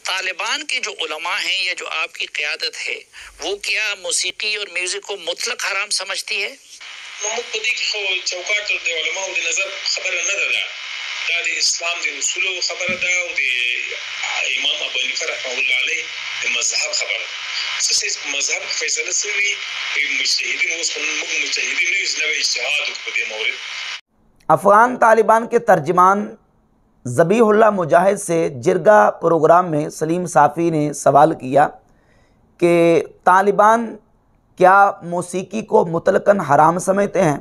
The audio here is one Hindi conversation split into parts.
तालिबान के जो उलमा हैं या जो आपकी क़यादत है वो क्या मौसीकी और म्यूज़िक को मुतलक हराम समझती है? चौकाट उलमा नज़र खबर न दा इस्लाम के उसूल खबर दा इमाम अबू हनीफा रहमतुल्लाह अलैह मज़हब खबर से मज़हब फैसला से भी मुजतहिदीन वो मुजतहिदीन ने इसने इज्तिहाद को दे मौलिद। अफ़गान तालिबान के तर्जमान ज़बीहुल्लाह मुजाहिद से जिरगा प्रोग्राम में सलीम साफ़ी ने सवाल किया कि तालिबान क्या मौसीकी को मुतलकन हराम समझते हैं,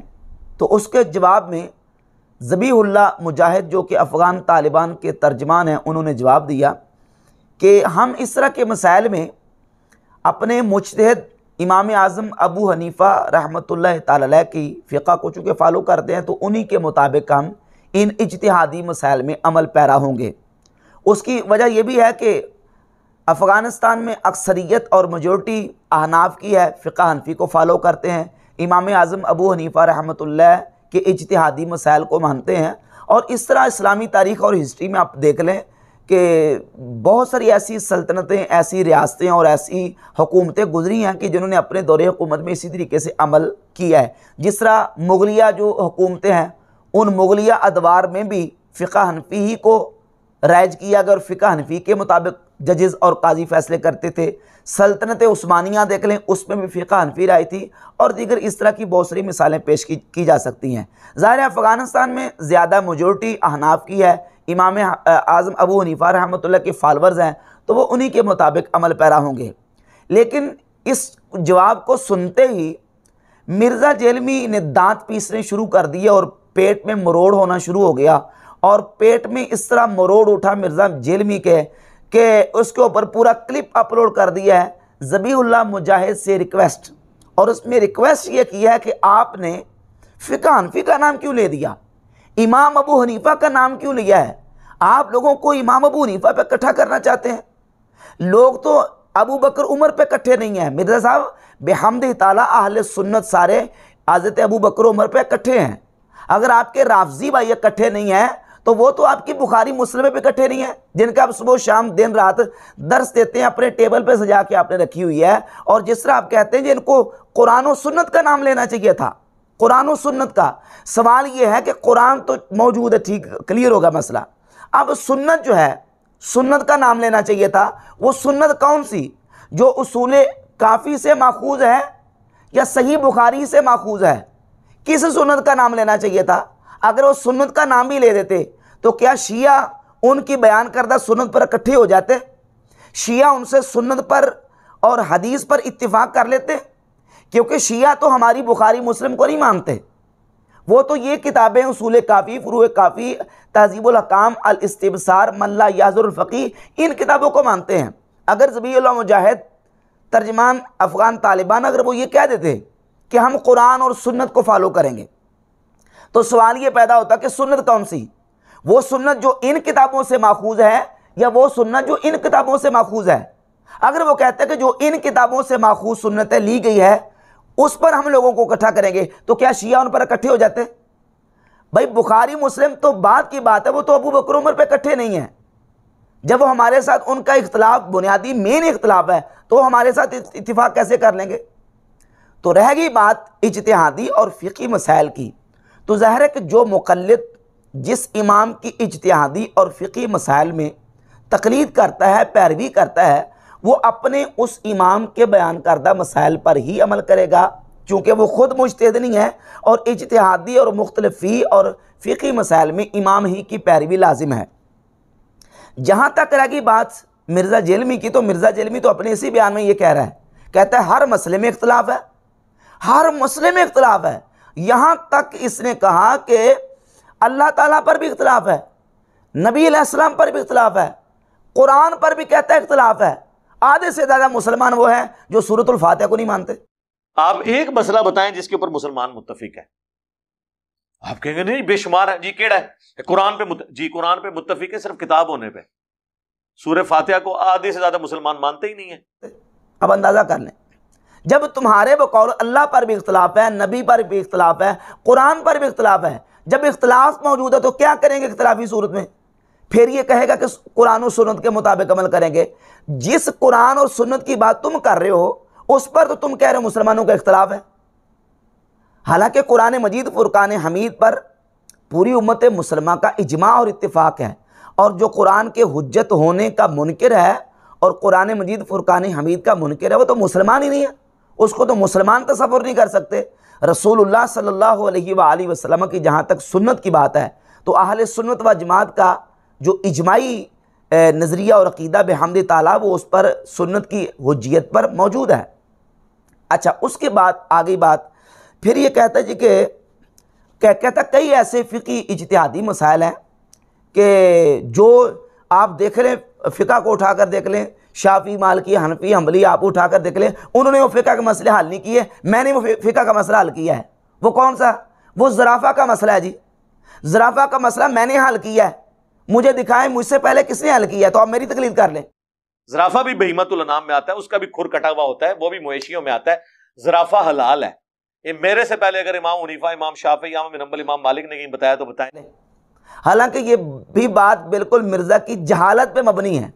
तो उसके जवाब में ज़बीहुल्लाह मुजाहिद जो कि अफ़गान तालिबान के तर्जमान हैं, उन्होंने जवाब दिया कि हम इस तरह के मसाइल में अपने मुज्तहिद इमाम आज़म अबू हनीफ़ा रहमतुल्लाह ताला अलैह की फ़िक़्ह को चूँकि फ़ॉलो करते हैं तो उन्हीं के मुताबिक हम इन इज्तिहादी मसाइल में अमल पैरा होंगे। उसकी वजह यह भी है कि अफ़गानिस्तान में अक्सरियत और मेजॉरिटी अहनाफ की है, फ़िक़्ह हनफ़ी को फ़ॉलो करते हैं, इमाम आज़म अबू हनीफ़ा रहमतुल्लाह के इज्तिहादी मसाइल को मानते हैं। और इस तरह इस्लामी तारीख़ और हिस्ट्री में आप देख लें कि बहुत सारी ऐसी सल्तनतें, ऐसी रियासतें और ऐसी हुकूमतें गुजरी हैं कि जिन्होंने अपने दौरे हुकूमत में इसी तरीके से अमल किया है। जिस तरह मुगलिया जो हुकूमतें हैं, उन मुगलिया अदवार में भी फ़िक़्ह हनफ़ी ही को राइज किया गया और फ़िक़्ह हनफ़ी के मुताबिक जजेस और काजी फ़ैसले करते थे। सल्तनत उस्मानिया देख लें, उसमें भी फ़िक़्ह हनफ़ी राय थी और दीगर इस तरह की बहुत सारी मिसालें पेश की जा सकती हैं। ज़ाहिर है अफ़गानिस्तान में ज़्यादा मेजॉरिटी अहनाफ की है, इमाम आज़म अबू हनीफ़ा रहमतुल्लाह के फॉलोअर्स हैं, तो वो उन्हीं के मुताबिक अमल पैरा होंगे। लेकिन इस जवाब को सुनते ही मिर्ज़ा जेलमी ने दांत पीसने शुरू कर दिए और पेट में मरोड़ होना शुरू हो गया। और पेट में इस तरह मरोड़ उठा मिर्ज़ा जेलमी के उसके ऊपर पूरा क्लिप अपलोड कर दिया है ज़बीहुल्लाह मुजाहिद से रिक्वेस्ट, और उसमें रिक्वेस्ट ये किया है कि आपने फ़िक़्ह हनफ़ी का नाम क्यों ले दिया, इमाम अबू हनीफ़ा का नाम क्यों लिया है, आप लोगों को इमाम अबू हनीफ़ा पे इकट्ठा करना चाहते हैं। लोग तो अबू बकर उमर पे इकट्ठे नहीं हैं। मिर्ज़ा साहब बेहम्दिल्लाह ताला अहले सुन्नत सारे हज़रत अबू बकर उमर पे इकट्ठे हैं। अगर आपके राफ़ज़ी भाई इकट्ठे नहीं हैं तो वो तो आपकी बुखारी मुस्लिम पे इकट्ठे नहीं है, जिनका आप सुबह शाम दिन रात दर्स देते हैं, अपने टेबल पे सजा के आपने रखी हुई है। और जिस तरह आप कहते हैं कि इनको कुरान और सुन्नत का नाम लेना चाहिए था, कुरान और सुन्नत का। सवाल ये है कि कुरान तो मौजूद है, ठीक, क्लियर होगा मसला। अब सुन्नत जो है, सुन्नत का नाम लेना चाहिए था। वो सुन्नत कौन सी, जो उसूल काफ़ी से माखूज है या सही बुखारी से माखूज है, किस सुन्नत का नाम लेना चाहिए था। अगर वो सुन्नत का नाम भी ले देते तो क्या शिया उनकी बयान करदा सुन्नत पर इकट्ठे हो जाते, शिया उनसे सुन्नत पर और हदीस पर इत्तिफाक कर लेते, क्योंकि शिया तो हमारी बुखारी मुस्लिम को नहीं मानते। वो तो ये किताबें उसूल काफ़ी, फ़ुरूए काफ़ी, तहज़ीबुल हकाम, अल इस्तिबसार, मल्ला याज़ुल फ़क़ीह, इन किताबों को मानते हैं। अगर ज़बीहुल्लाह मुजाहिद तर्जमान अफ़गान तालिबान अगर वो ये कह देते कि हम कुरान और सुन्नत को फॉलो करेंगे, तो सवाल ये पैदा होता कि सुन्नत कौन सी, वो सुन्नत जो इन किताबों से माखूज है या वो सुन्नत जो इन किताबों से माखूज है। अगर वो कहते हैं कि जो इन किताबों से माखूज सुन्नतें ली गई है उस पर हम लोगों को इकट्ठा करेंगे, तो क्या शिया उन पर इकट्ठे हो जाते। भाई बुखारी मुस्लिम तो बात की बात है, वो तो अबू बकर उमर पे इकट्ठे नहीं है। जब वो हमारे साथ उनका इख्तलाफ बुनियादी मेन इख्तलाफ है तो हमारे साथ इत्तिफाक कैसे कर लेंगे। तो रह गई बात इज्तिहादी और फ़िक़ही मसाइल की, तो ज़ाहिर है कि जो मुक़ल्लिद जिस इमाम की इज्तिहादी और फ़िक़ही मसाइल में तक़लीद करता है, पैरवी करता है, वो अपने उस इमाम के बयान करदा मसाइल पर ही अमल करेगा, चूँकि वो ख़ुद मुज्तहिद नहीं है। और इज्तिहादी और मुख्तलिफ़ी और फ़िक़ही मसाइल में इमाम ही की पैरवी लाजिम है। जहाँ तक रह गई बात मिर्ज़ा जेलमी की, तो मिर्ज़ा जेलमी तो अपने इसी बयान में ये कह रहा है, कहता है हर मसले में इख्तलाफ है, हर मसले में इख्तलाफ है। यहाँ तक इसने कहा कि अल्लाह ताला पर भी इख्तलाफ है, नबी अलैहिस्सलाम पर भी इख्तलाफ है, कुरान पर भी कहता है इख्तलाफ है। आधे से ज़्यादा मुसलमान वो हैं जो सूरतुल फातिहा को नहीं मानते। आप एक मसला बताएं जिसके ऊपर मुसलमान मुत्तफिक है। आप कहेंगे नहीं बेशुमार है जी, केड़ा है, कुरान पे जी कुरान पे मुत्तफिक है, सिर्फ किताब होने पे। सूरह फातिहा को आधे से ज्यादा मुसलमान मानते ही नहीं है। अब अंदाजा कर लें, जब तुम्हारे बकौल अल्लाह पर भी इख्तलाफ है, नबी पर भी इख्तलाफ है, कुरान पर भी इख्तलाफ है, जब इख्तलाफ मौजूद है तो क्या करेंगे इख्तलाफी सूरत में, फिर ये कहेगा कि कुरान और सुन्नत के मुताबिक अमल करेंगे। जिस कुरान और सुन्नत की बात तुम कर रहे हो उस पर तो तुम कह रहे हो मुसलमानों का इख्तलाफ है। हालांकि कुरान मजीद फुरकान हमीद पर पूरी उम्मत मुसलमा का इजमा और इत्तिफाक है, और जो कुरान के हुज्जत होने का मुनकिर है और कुरान मजीद फुरकान हमीद का मुनकिर है वो तो मुसलमान ही नहीं है, उसको तो मुसलमान तसव्वुर नहीं कर सकते। रसूलुल्लाह सल्लल्लाहु अलैहि वसल्लम की जहाँ तक सुन्नत की बात है तो अहले सुन्नत व जमात का जो इजमाई नज़रिया और अक़ीदा बिहम्दि ताला वो उस पर सुन्नत की हुज्जियत पर मौजूद है। अच्छा, उसके बाद आगे बात फिर ये कहता है जी कि कहता कई ऐसे फ़िक़ी इज्तिहादी मसाइल हैं कि जो आप देख लें, फ़िक़ा को उठाकर देख लें, शाफ़ी, मालिकी, हनफी, हम्बली आप उठाकर देख लें, उन्होंने वो फ़िक़ा के मसले हल नहीं किए, मैंने वो फ़िक़ा का मसला हल किया है। वो कौन सा? वो ज़राफ़ा का मसला है जी। ज़राफ़ा का मसला मैंने हल किया है, मुझे दिखाएं मुझसे पहले किसने हल किया, तो आप मेरी तकलीद कर लें। ज़राफ़ा भी बहीमतुल अनाम में आता है, उसका भी खुर कटा हुआ होता है, वो भी मवेशियों में आता है। ज़राफ़ा हलाल है। ये मेरे से पहले अगर इमाम हनीफा, इमाम शाफ़ी, इमाम बिन हंबल, इमाम मालिक ने कहीं बताया तो बताएं। हालांकि ये भी बात बिल्कुल मिर्ज़ा की जहालत पे मबनी है।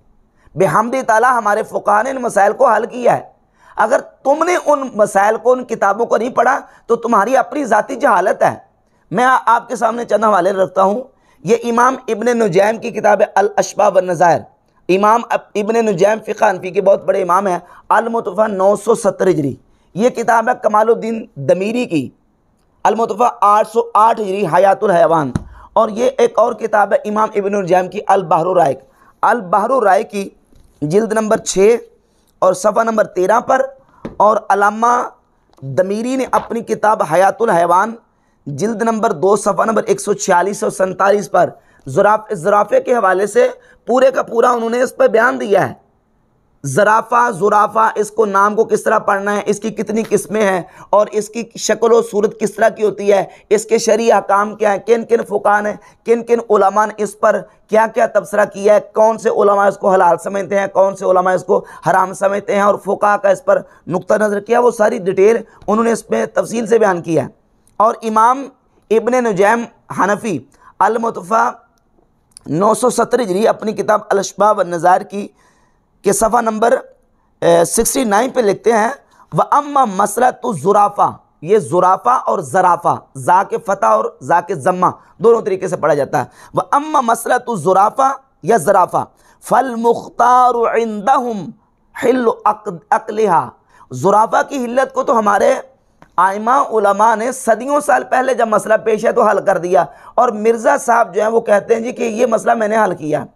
बिहम्दि ताला हमारे फ़ुक़हा ने इन मसाइल को हल किया है। अगर तुमने उन मसाइल को, उन किताबों को नहीं पढ़ा तो तुम्हारी अपनी ज़ाती जहालत है। मैं आपके सामने चंद हवाले रखता हूँ। ये इमाम इब्न नुजैम की किताब है अल अशबा व नज़ायर। इमाम इब्न नुजैम फ़िक़ह हनफ़ी के बहुत बड़े इमाम हैं। अल मुतफ़ा 970 हिजरी ये किताब है कमालुद्दीन दमीरी की। अल मुतफ़ा 808 हिजरी हयातुल हयवान। और ये एक और किताब है इमाम इब्न नुजैम की अल बहरुर राइक। अल बहरुर राइक की जिल्द नंबर 6 और सफ़ा नंबर 13 पर, और अल्लामा दमीरी ने अपनी किताब हयातुल हयवान जिल्द नंबर 2 सफ़ा नंबर 146 और 47 पर ज़राफ़े के हवाले से पूरे का पूरा उन्होंने इस पर बयान दिया है। ज़राफ़ा, ज़ुराफ़ा, इसको नाम को किस तरह पढ़ना है, इसकी कितनी किस्में हैं और इसकी शक्ल और सूरत किस तरह की होती है, इसके शरई अहकाम क्या है, किन किन फ़ुक़हा ने, किन किन उलमा ने इस पर क्या क्या तबसरा किया है, कौन से उलमा इसको हलाल समझते हैं, कौन से उलमा इसको हराम समझते हैं, और फ़ुक़हा का इस पर नुक्ता नज़र किया, वो सारी डिटेल उन्होंने इसमें तफसील से बयान किया है। और इमाम इब्न नुजैम हनफ़ी अल मुतफ़ा 970 हिजरी अपनी किताब अल अशबा व नज़ायर की के सफ़ा नंबर 69 पे लिखते हैं, व अम्मा मसला तो ज़ुराफ़ा, ये ज़ुराफ़ा और ज़राफ़ा, जा के फ़तह और जा के ज़म्मा दोनों तरीके से पढ़ा जाता है। व अम्मा मसला तो ज़ुराफ़ा या ज़राफ़ा फ़ल मुख्तारु इंदहुम हिल्लु अक़लिहा। ज़ुराफ़ा की हिल्लत को तो हमारे आइमा उलमा ने सदियों साल पहले जब मसला पेश है तो हल कर दिया, और मिर्ज़ा साहब जो हैं वो कहते हैं जी कि ये मसला मैंने हल किया।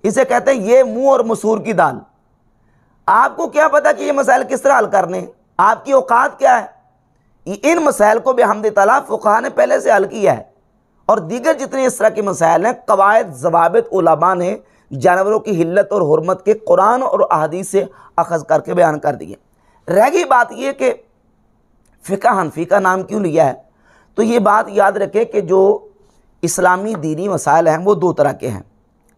इसे कहते हैं ये मुंह और मसूर की दाल। आपको क्या पता कि ये मसाइल किस तरह हल करने, आपकी औकात क्या है। इन मसाइल को बिहम्दि ताला फ़ुक़हा ने पहले से हल किया है, और दीगर जितने इस तरह के मसाइल हैं कवायद ज़वाबित उलमा ने जानवरों की हिल्लत और हुर्मत के कुरान और अहादीस से अख़ज़ करके बयान कर दिए। रह गई बात ये कि फ़िक़ह हनफ़ी का नाम क्यों लिया है, तो ये बात याद रखें कि जो इस्लामी दीनी मसाइल हैं वो दो तरह के हैं।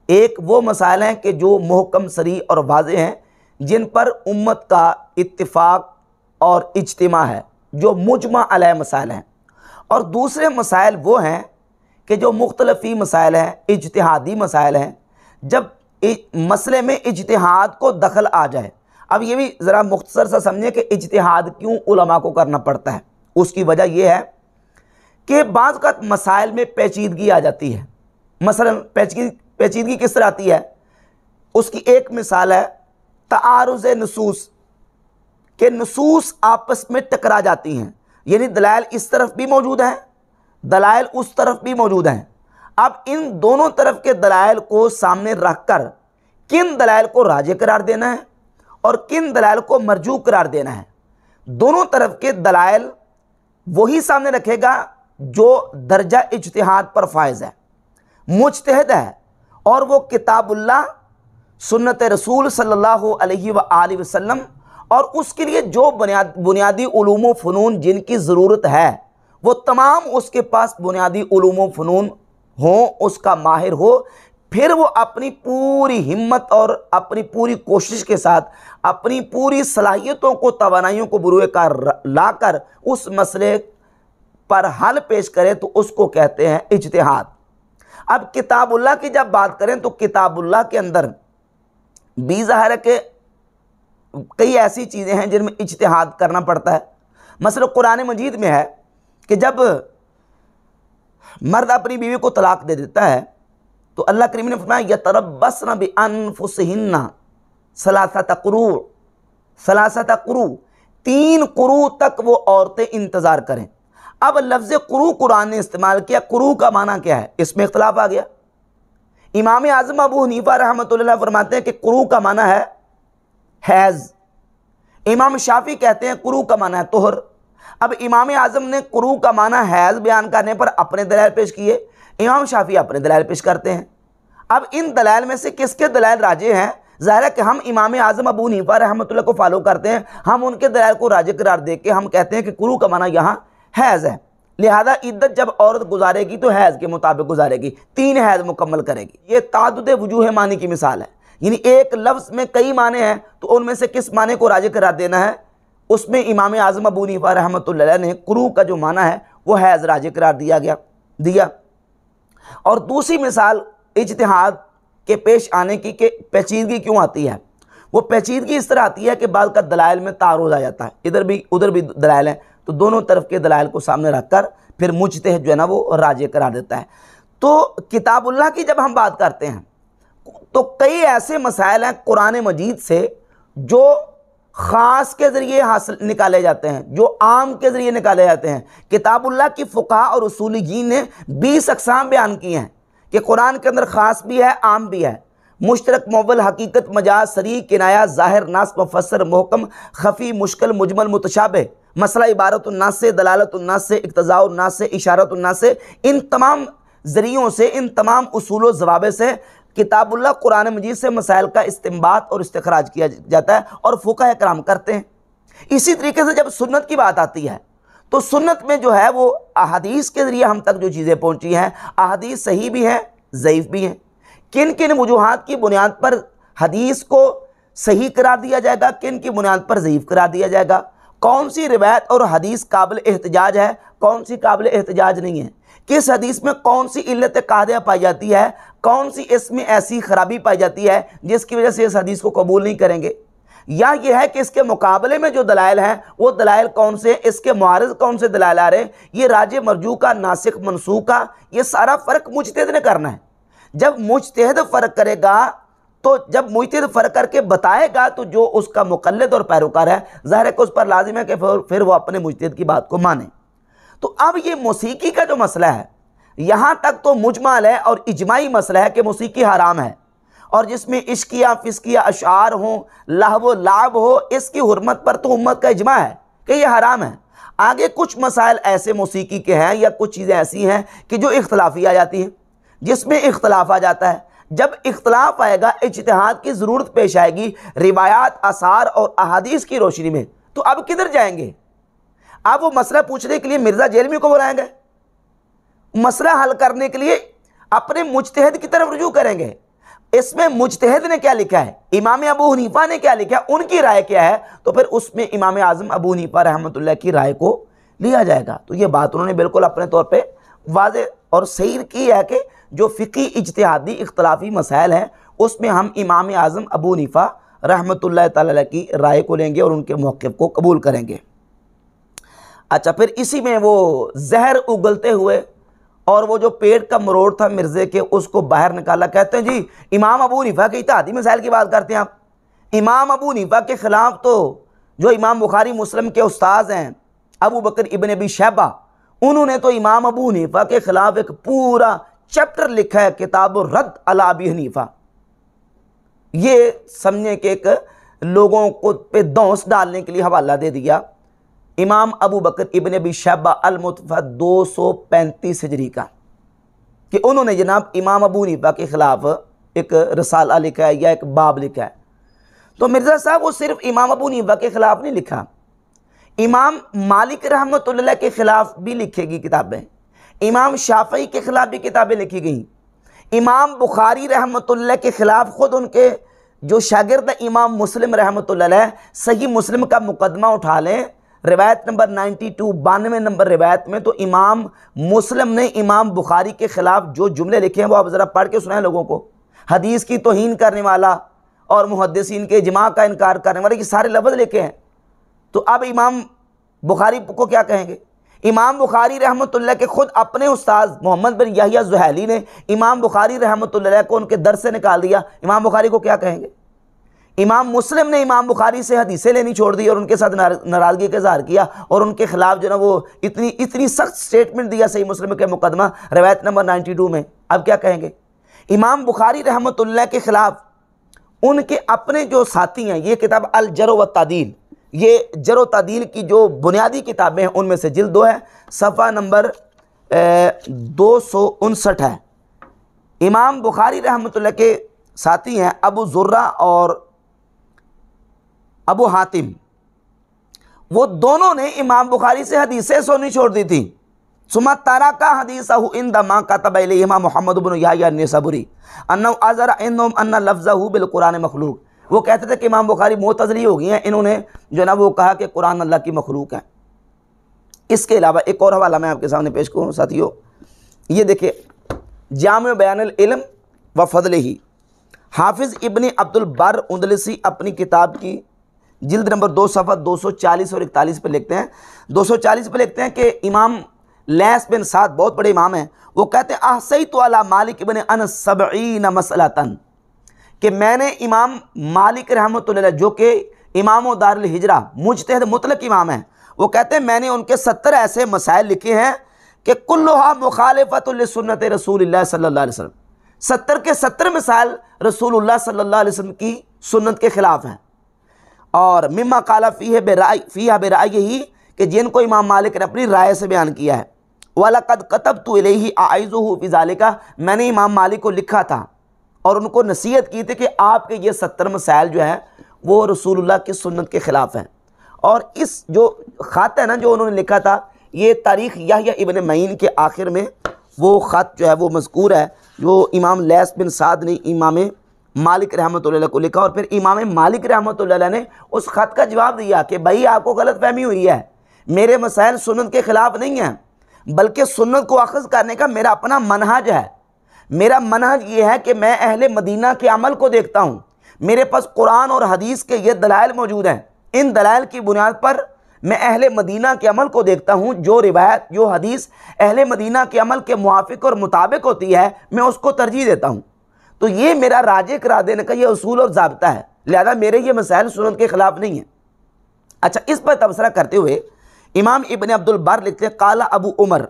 एक वो मसाइल हैं कि जो मुहकम सरी और वाज़ेह हैं, जिन पर उम्मत का इत्तिफ़ाक और इज्तिमा है, जो मुजमा अलैह मसाइल हैं। और दूसरे मसाइल वो हैं कि जो मुख्तलिफ़ी मसाइल हैं, इज्तिहादी मसाइल हैं, जब मसले में इज्तिहाद को दखल आ जाए। अब ये भी ज़रा मुख्तसर सा समझें कि इज्तिहाद क्यों उलमा को करना पड़ता है। उसकी वजह यह है कि बाज़ का मसाइल में पेचीदगी आ जाती है। मसलन पेचीदगी किस तरह आती है, उसकी एक मिसाल है तारुज़ नसूस, के नसूस आपस में टकरा जाती हैं, यानी दलाइल इस तरफ भी मौजूद हैं, दलाइल उस तरफ भी मौजूद हैं। अब इन दोनों तरफ के दलाइल को सामने रखकर किन दलाइल को राजे करार देना है और किन दलाइल को मरजू करार देना है, दोनों तरफ के दलाइल वही सामने रखेगा जो दर्जा इज्तिहाद पर फायज है, मुज्तहिद है, और वो किताबुल्लाह, सुन्नत रसूल सल्लल्लाहु अलैहि व आलिहि वसल्लम, और उसके लिए जो बुनियादी उलूम व फ़नून जिनकी ज़रूरत है वो तमाम उसके पास बुनियादी उलूम व फ़नून हों, उसका माहिर हो। फिर वो अपनी पूरी हिम्मत और अपनी पूरी कोशिश के साथ अपनी पूरी सलाहियतों को, तवानाइयों को बुरुए कार लाकर उस मसले पर हल पेश करे, तो उसको कहते हैं इज्तिहाद। अब किताबुल्लाह की जब बात करें तो किताबुल्लाह के अंदर भी ज़ाहिर है कि कई ऐसी चीज़ें हैं जिनमें इज्तिहाद करना पड़ता है। मसलन कुरान मजीद में है कि जब मर्द अपनी बीवी को तलाक दे देता है तो अल्लाह करीम ने फरमाया यतरब्बस्न बिअन्फुसिहिन्ना सलासत कुरू 3 कुरू तक वो औरतें इंतज़ार करें। अब लफ्ज़ कुरू कुरान ने इस्तेमाल किया, कुरू का माना क्या है, इसमें इख्तलाफ आ गया। इमाम आज़म अबू हनीफा रहमतुल्लाह फरमाते हैं कि कुरू का माना है हैज़, इमाम शाफी कहते हैं कुरू का माना है तोहर। अब इमाम आज़म ने कुरू का माना हैज़ बयान करने पर अपने दलाइल पेश किए, इमाम शाफी अपने दलाइल पेश करते हैं। अब इन दलाइल में से किसके दलाइल राजे हैं? ज़ाहिर है कि हम इमाम आज़म अबू हनीफा रहमतुल्लाह को फॉलो करते हैं, हम उनके दलाइल को राजे करार दे के हम कहते हैं कि कुरू का माना यहाँ हैज़ है। लिहाजा इद्दत जब औरत गुजारेगी तो हैज़ के मुताबिक गुजारेगी, 3 हैज़ मुकम्मल करेगी। ये तादुद वजूह मानी की मिसाल है, यानी एक लफ्ज़ में कई माने हैं तो उनमें से किस माने को राजे करार देना है, उसमें इमाम आज़म अबू हनीफा रहमतुल्लाह ने कुरू का जो माना है वो हैज़ राजे करार दिया। और दूसरी मिसाल इज्तिहाद के पेश आने की कि पेचीदगी क्यों आती है। वो पेचीदगी इस तरह आती है कि बाद का दलाइल में तारुज़ आ जाता है, इधर भी उधर भी दलाइल हैं, तो दोनों तरफ के दलाइल को सामने रखकर फिर मुज्तहिद जो है ना वो राजे करार देता है। तो किताबुल्लाह की जब हम बात करते हैं तो कई ऐसे मसाइल हैं कुरान मजीद से जो ख़ास के ज़रिए हासिल निकाले जाते हैं, जो आम के ज़रिए निकाले जाते हैं। किताबुल्लाह की फ़ुक़हा और उसूलीयीन ने 20 अक़साम बयान की हैं कि कुरान के अंदर ख़ास भी है, आम भी है। मुश्तरक, मुअव्वल, हकीकत, मजाज, सरी, किनाया, ज़ाहिर, नास, मुफ़स्सर, मुहकम, खफ़ी, मुश्किल, मुजमल, मुतशाबिह, मसला इबारतुन्नास से, दलालतुन्नास से, इक़्तिज़ाउन्नास से, इशारतुन्नास से, इन तमाम ज़रियों से, इन तमाम उसूल ज़वाबित से किताबुल्लाह कुरान मजीद से मसाइल का इस्तिंबात और इस्तिखराज किया जाता है और फ़ुक़हा इकराम करते हैं। इसी तरीके से जब सुन्नत की बात आती है तो सुन्नत में जो है वो अहादीस के ज़रिए हम तक जो चीज़ें पहुँची हैं, अहादीस सही भी हैं, ज़ईफ़ भी हैं। किन किन वजूहात की बुनियाद पर हदीस को सही करार दिया जाएगा, किन की बुनियाद पर ज़ईफ़ करार दिया जाएगा, कौन सी रिवायत और हदीस काबिल एहतजाज है, कौन सी काबिल एहतजाज नहीं है, किस हदीस में कौन सी इल्लत कादिया पाई जाती है, कौन सी इसमें ऐसी खराबी पाई जाती है जिसकी वजह से इस हदीस को कबूल नहीं करेंगे, या यह है कि इसके मुकाबले में जो दलाइल हैं वो दलाइल कौन से, इसके मुआरिज़ कौन से दलाइल आ रहे हैं। ये राजे मरजू का, नासिख मनसूख का, ये सारा फ़र्क मुज्तहिद ने करना है। जब मुज्तहिद फ़र्क करेगा तो जब मुज्तहिद फ़र्क करके बताएगा तो जो उसका मुक़ल्लिद और पैरोकार है ज़ाहिर है कि उस पर लाजिम है कि फिर वो अपने मुज्तहिद की बात को माने। तो अब ये मौसीकी का जो मसला है, यहाँ तक तो मुजमल है और इजमाई मसला है कि मौसीकी हराम है, और जिसमें इश्किया फिस्किया अशार हों, लहव लाभ हो, इसकी हुर्मत पर तो उम्मत का इजमा है कि ये हराम है। आगे कुछ मसाइल ऐसे मौसीकी के हैं या कुछ चीज़ें ऐसी हैं कि जो इख्तलाफी आ जाती हैं, जिसमें इख्तलाफ आ जाता है। जब इख्तलाफ आएगा, इज्तिहाद की ज़रूरत पेश आएगी रिवायात, आसार और अहादीस की रोशनी में, तो अब किधर जाएंगे? अब वो मसला पूछने के लिए मिर्ज़ा जेलमी को बुलाएंगे, मसला हल करने के लिए अपने मुज्तहिद की तरफ रुजू करेंगे। इसमें मुज्तहिद ने क्या लिखा है, इमाम अबू हनीफा ने क्या लिखा है, उनकी राय क्या है, तो फिर उसमें इमाम आज़म अबू हनीफा रहमतुल्लाह की राय को लिया जाएगा। तो ये बात उन्होंने बिल्कुल अपने तौर पे वाज़े और सही की है कि जो फ़िक़ी इज्तिहादी इख्तलाफी मसाइल हैं उसमें हम इमाम आज़म अबू हनीफा रहमतुल्लाह तआला की राय को लेंगे और उनके मौक़िफ़ को कबूल करेंगे। अच्छा, फिर इसी में वो जहर उगलते हुए और वो जो पेट का मरोड़ था मिर्ज़े के, उसको बाहर निकाला। कहते हैं जी इमाम अबू हनीफा के इत्तेहादी मसाइल की बात करते हैं आप। इमाम अबू हनीफा के ख़िलाफ़ तो जो इमाम बुखारी मुस्लिम के उस्ताद हैं अबू बकर इब्न अबी शैबा, उन्होंने तो इमाम अबू हनीफा के ख़िलाफ़ एक पूरा चैप्टर लिखा है, किताब रद्द अला अबी हनीफा। ये समझे कि एक लोगों को पे दौंस डालने के लिए हवाला दे दिया इमाम अबू बकर इब्न अबी शैबा अल-मुतवफ़्फ़ा 235 हिजरी का, कि उन्होंने जनाब इमाम अबू हनीफा के ख़िलाफ़ एक रसाला लिखा है या एक बाब लिखा है। तो मिर्ज़ा साहब वो सिर्फ इमाम अबू हनीफा के ख़िलाफ़ नहीं लिखा, इमाम मालिक रहमतुल्लाह के ख़िलाफ़ भी लिखेगी किताबें, इमाम शाफ़ई के ख़िलाफ़ भी किताबें लिखी गई, इमाम बुखारी रहमतुल्लाह के ख़िलाफ़ ख़ुद उनके जो शागिर्द इमाम मुस्लिम रहमतुल्लाह अलैह सही मुस्लिम का मुकदमा उठा लें, रिवायत नंबर 92 92 नंबर रिवायत में तो इमाम मुस्लिम ने इमाम बुखारी के ख़िलाफ़ जो जुमले लिखे हैं वो आप ज़रा पढ़ के सुनाएं लोगों को। हदीस की तौहीन करने वाला और मुहद्दिसीन के इजमा का इनकार करने वाले, ये सारे लफ्ज़ लिखे हैं। तो अब इमाम बुखारी को क्या कहेंगे? इमाम बुखारी रहमतुल्लाह के खुद अपने उस्ताद मोहम्मद बिन यहया ज़ुहैली ने इमाम बुखारी रहमतुल्लाह को उनके दर से निकाल दिया। इमाम बुखारी को क्या कहेंगे? इमाम मुस्लिम ने इमाम बुखारी से हदीसें लेनी छोड़ दी और उनके साथ नाराज़गी का इज़हार किया और उनके खिलाफ जो ना वो इतनी सख्त स्टेटमेंट दिया सही मुस्लिम के मुकदमा रवायत नंबर 92 में। अब क्या कहेंगे? इमाम बुखारी रहमतुल्लाह के ख़िलाफ़ उनके अपने जो साथी हैं, ये किताब अल जर्ह व तादील, ये जर्ह व तादील की जो बुनियादी किताबें हैं उनमें से जिल्द 2 है, सफ़ा नंबर 259 है। इमाम बुखारी रहमतुल्लाह के साथी हैं अबू ज़ुर्रा और अबू हातिम, वो दोनों ने इमाम बुखारी से हदीसें सुननी छोड़ दी थी। सुमा तारा का हदीसहु इंदा मा कतब इलैहिमा मुहम्मद इब्न यहया अन्नैसाबुरी अन्नहु अज़रा इन्नहुम अन्ना लफ्ज़हु बिल कुरान मखलूक। वो कहते थे कि इमाम बुखारी मुअतज़िली हो गई हैं, इन्होंने जो ना वो कहा कि कुरान अल्लाह की मखलूक है। इसके अलावा एक और हवाला मैं आपके सामने पेश करूँ साथियों, ये देखिए जामे बयानुल इल्म व फ़ज़लिही, हाफिज़ इब्न अब्दुल बर उंदलसी अपनी किताब की जिल्द नंबर 2 सफ़ा 240 और 41 पर लिखते हैं, 240 पर लिखते हैं कि इमाम लैस बिन साद बहुत बड़े इमाम हैं, वो कहते हैं अहसैतु अला मालिक इब्न अनस 70 मसलतन, कि मैंने इमाम मालिक रहमतुल्लाह जो कि इमाम दारुल हिजरा मुज्तहिद मुतलक इमाम हैं, वो कहते हैं मैंने उनके 70 ऐसे मसाइल लिखे हैं कि कुल्लुहा मुखालिफतुल लिसुन्नत रसूलिल्लाह सल्लल्लाहु अलैहि वसल्लम, 70 के 70 मसाइल रसूलुल्लाह सल्लल्लाहु अलैहि वसल्लम की सुन्नत के ख़िलाफ़ हैं। और मिम्मा काला फ़ीहा बिराइही, कि जिनको इमाम मालिक ने अपनी राय से बयान किया है। वलक़द कतबतु इलैहि आइज़ुहु फ़ी ज़ालिका, मैंने इमाम मालिक को लिखा था और उनको नसीहत की थी कि आपके ये 70 मसाइल जो है वो रसूलुल्लाह की सुन्नत के ख़िलाफ़ हैं। और इस जो ख़त है ना जो उन्होंने लिखा था, ये तारीख़ यहया इब्न मईन के आखिर में वो ख़त जो है वो मज़कूर है, जो इमाम लैस बिन साद ने इमाम मालिक रहमतुल्लाह को लिखा। और फिर इमाम मालिक रहमतुल्लाह ने उस ख़त का जवाब दिया कि भाई आपको गलत फहमी हुई है, मेरे मसाइल सुन्नत के ख़िलाफ़ नहीं हैं, बल्कि सुन्नत को अख़ज़ करने का मेरा अपना मनहज है। मेरा मनहज ये है कि मैं अहले मदीना के अमल को देखता हूँ, मेरे पास कुरान और हदीस के ये दलाइल मौजूद हैं, इन दलाइल की बुनियाद पर मैं अहले मदीना के अमल को देखता हूँ, जो रिवायत जो हदीस अहले मदीना के अमल के मुआफ़िक और मुताबिक होती है मैं उसको तरजीह देता हूँ। तो ये मेरा राजे करा देने का ये उसूल और ज़ाब्ता है, लिहाजा मेरे ये मसाइल सुन्नत के ख़िलाफ़ नहीं है। अच्छा, इस पर तबसरा करते हुए इमाम इब्न अब्दुल बर लिखते हैं काला अबू उमर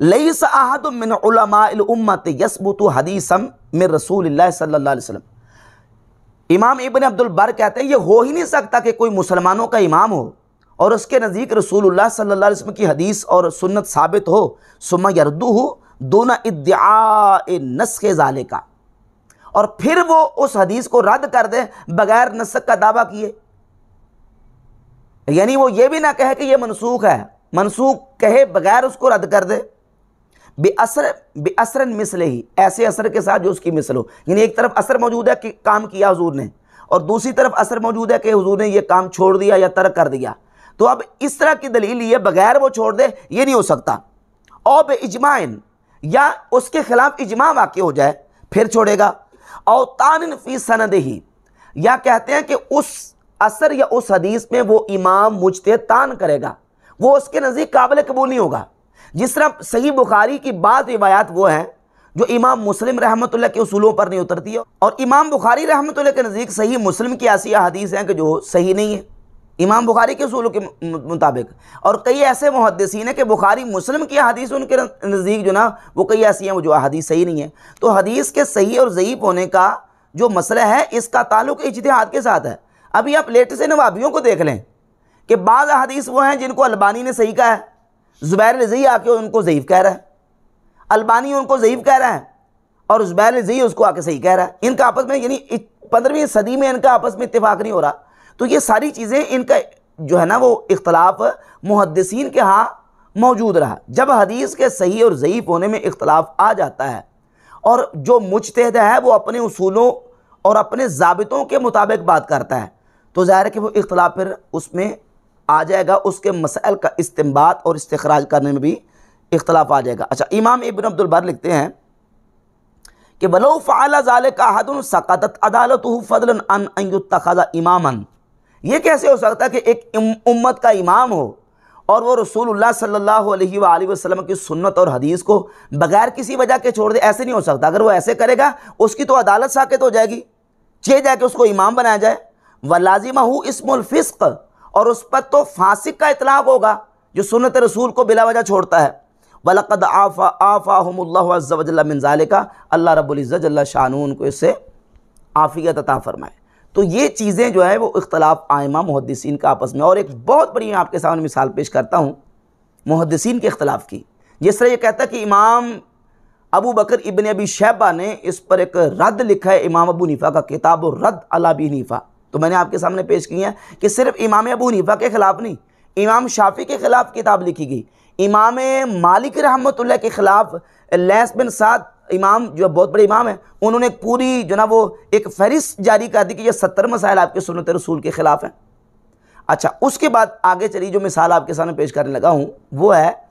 लैसा अहदुम मिन उलमाइल उम्मत यसबुतु हदीसम मिन रसूलिल्लाह सल्लल्लाहु अलैहि वसल्लम। इमाम इब्न अब्दुल बर कहते हैं ये हो ही नहीं सकता कि कोई मुसलमानों का इमाम हो और उसके नज़दीक रसूलुल्लाह सल्लल्लाहु अलैहि वसल्लम की हदीस और सुन्नत साबित हो, सुम्मा यरदुहु दूना इद्दिआ नस्ख़ ज़ालिका, और फिर वो उस हदीस को रद्द कर दे बगैर नस्ख़ का दावा किए। यानी वो ये भी ना कहे कि ये मनसूख है, मनसूख कहे बगैर उसको रद्द कर दे। बेअसरन मिसले ही, ऐसे असर के साथ जो उसकी मिसल हो। यानी एक तरफ असर मौजूद है कि काम किया हुजूर ने, और दूसरी तरफ असर मौजूद है कि हुजूर ने ये काम छोड़ दिया या तर्क कर दिया। तो अब इस तरह की दलील ये बगैर वो छोड़ दे ये नहीं हो सकता। और बे इजमाइन, या उसके खिलाफ इजमा वाक़ हो जाए फिर छोड़ेगा। और तानिन फी सनदही, या कहते हैं कि उस असर या उस हदीस में वो इमाम मुज्तहिद तान करेगा, वो उसके नज़दीक काबिल कबूल नहीं होगा। जिस तरह सही बुखारी की बात रिवायात वो है जो इमाम मुस्लिम रहमतुल्लाह के उसूलों पर नहीं उतरती है, और इमाम बुखारी रहमतुल्लाह के नज़दीक सही मुस्लिम की ऐसी हदीस हैं कि जो सही नहीं है इमाम बुखारी के उसूलों के मुताबिक। और कई ऐसे मुहद्दिसीन हैं कि बुखारी मुस्लिम की हदीस उनके नज़दीक जो ना वो कई ऐसी हैं वो जो हदीस सही नहीं है। तो हदीस के सही और ज़ईफ़ होने का जो मसला है इसका ताल्लुक़ इज्तिहाद के साथ है। अभी आप लेटेस्ट नवाबियों को देख लें कि बाज़ हदीस वो हैं जिनको अलबानी ने सही कहा है, ज़ुबैर रज़ी आके उनको ज़ईफ़ कह रहा है, अलबानी उनको ज़ईफ़ कह रहा है और ज़ुबैर रज़ी उसको आके सही कह रहा है। इनका आपस में यानी 15वीं सदी में इनका आपस में इत्तेफाक नहीं हो रहा। तो ये सारी चीज़ें इनका जो है ना वो इख्तलाफ मुहद्दिसीन के यहाँ मौजूद रहा। जब हदीस के सही और ज़ईफ़ होने में इख्तलाफ आ जाता है और जो मुज्तहिद है वो अपने उसूलों और अपने ज़ाबितों के मुताबिक बात करता है, तो ज़ाहिर है कि वो इख्तलाफ फिर उसमें आ जाएगा, उसके मसाइल का इस्तिंबात और इस्तिखराज करने में भी इख्तलाफ आ जाएगा। अच्छा, इमाम इब्न अब्दुल बर लिखते हैं कि वलो फ़अल ज़ालिका अहदुन सकतत अदालतुहु फ़ज़लन अन युत्तख़ज़ इमामन। ये कैसे हो सकता है कि एक उम्मत का इमाम हो और वो रसूलुल्लाह सल्लल्लाहु अलैहि वसल्लम की सुन्नत और हदीस को बगैर किसी वजह के छोड़ दे? ऐसे नहीं हो सकता। अगर वो ऐसे करेगा उसकी तो अदालत साक़ित हो जाएगी, चे जाके उसको इमाम बनाया जाए। वलाज़िमहु इस्मुल फ़िस्क़, और उस पर तो फासिक का इतलाक़ होगा जो सुन्नत रसूल को बिला वजह छोड़ता है। वलक़द आफ़ाहुमुल्लाहु अज़्ज़ा व जल्ला मिन ज़ालिका, अल्लाह रब्बुल इज़्ज़त जल्ला शानुहु उनको इससे आफ़ियत अता फरमाए। तो ये चीज़ें जो है वो इख्तलाफ आइमा मुहद्दिसीन का आपस में। और एक बहुत बड़ी मैं आपके सामने मिसाल पेश करता हूँ मुहद्दिसीन के इख्तलाफ की। जिस तरह ये कहता है कि इमाम अबू बकर इब्न अबी शैबा ने इस पर एक रद्द लिखा है, इमाम अबू हनीफा का किताब रद्द अला अबी हनीफा। तो मैंने आपके सामने पेश की है कि सिर्फ इमाम अबू हनीफा के ख़िलाफ़ नहीं, इमाम शाफ़ी के ख़िलाफ़ किताब लिखी गई, इमाम मालिक रहमतुल्लाह के ख़िलाफ़ लैस बिन साद इमाम जो बहुत बड़े इमाम हैं, उन्होंने पूरी जो ना वो एक फहरिस्त जारी कर दी कि ये 70 मसाइल आपके सुन्नत रसूल के ख़िलाफ़ हैं। अच्छा, उसके बाद आगे चली जो मिसाल आपके सामने पेश करने लगा हूँ वो है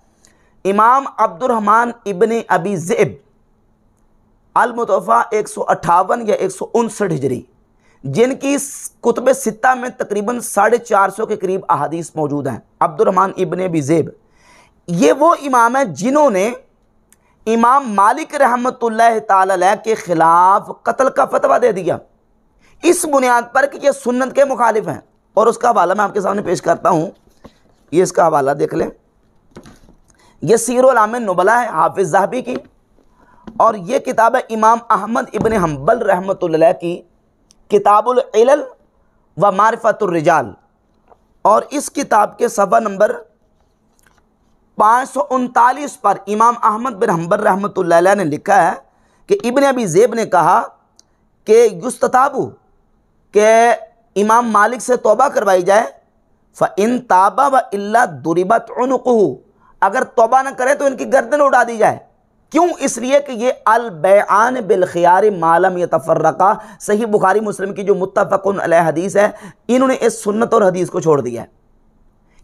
इमाम अब्दुर्रहमान इब्न अबी ज़ैब अल-मुतवफ़ा 158 या 159 हिजरी, जिनकी कुतुब सित्ता में तकरीबन 450 के करीब अहादीस मौजूद हैं। अब्दुर्रहमान इब्न अबी ज़ैब ये वो इमाम है जिन्होंने इमाम मालिक रहमतुल्लाह ताला अलैह के ख़िलाफ़ कत्ल का फतवा दे दिया इस बुनियाद पर कि ये सुन्नत के मुखालिफ हैं। और उसका हवाला मैं आपके सामने पेश करता हूँ, ये इसका हवाला देख लें। ये सीरुल आमिन नुबला है हाफिज़ ज़हबी की, और ये किताब है इमाम अहमद इब्न हम्बल रहमतुल्लाह की किताबुल इलल व मारिफतुर रिजाल। और इस किताब के सफ़ा नंबर 539 पर इमाम अहमद बिन हम्बल रहमतुल्लाह अलैह ने लिखा है कि इब्न अबी ज़ैब ने कहा कि युस्तताबु के इमाम मालिक से तौबा करवाई जाए, फ़इन ताबा व इल्ला दुरिबत उनुक़ुहु, अगर तौबा न करे तो इनकी गर्दन उड़ा दी जाए। क्यों? इसलिए कि ये अल बैआन बिल खियार मालम यतफर्रका, सही बुखारी मुस्लिम की जो मुत्तफ़क़ुन अलैह हदीस है, इन्होंने इस सुन्नत और हदीस को छोड़ दिया है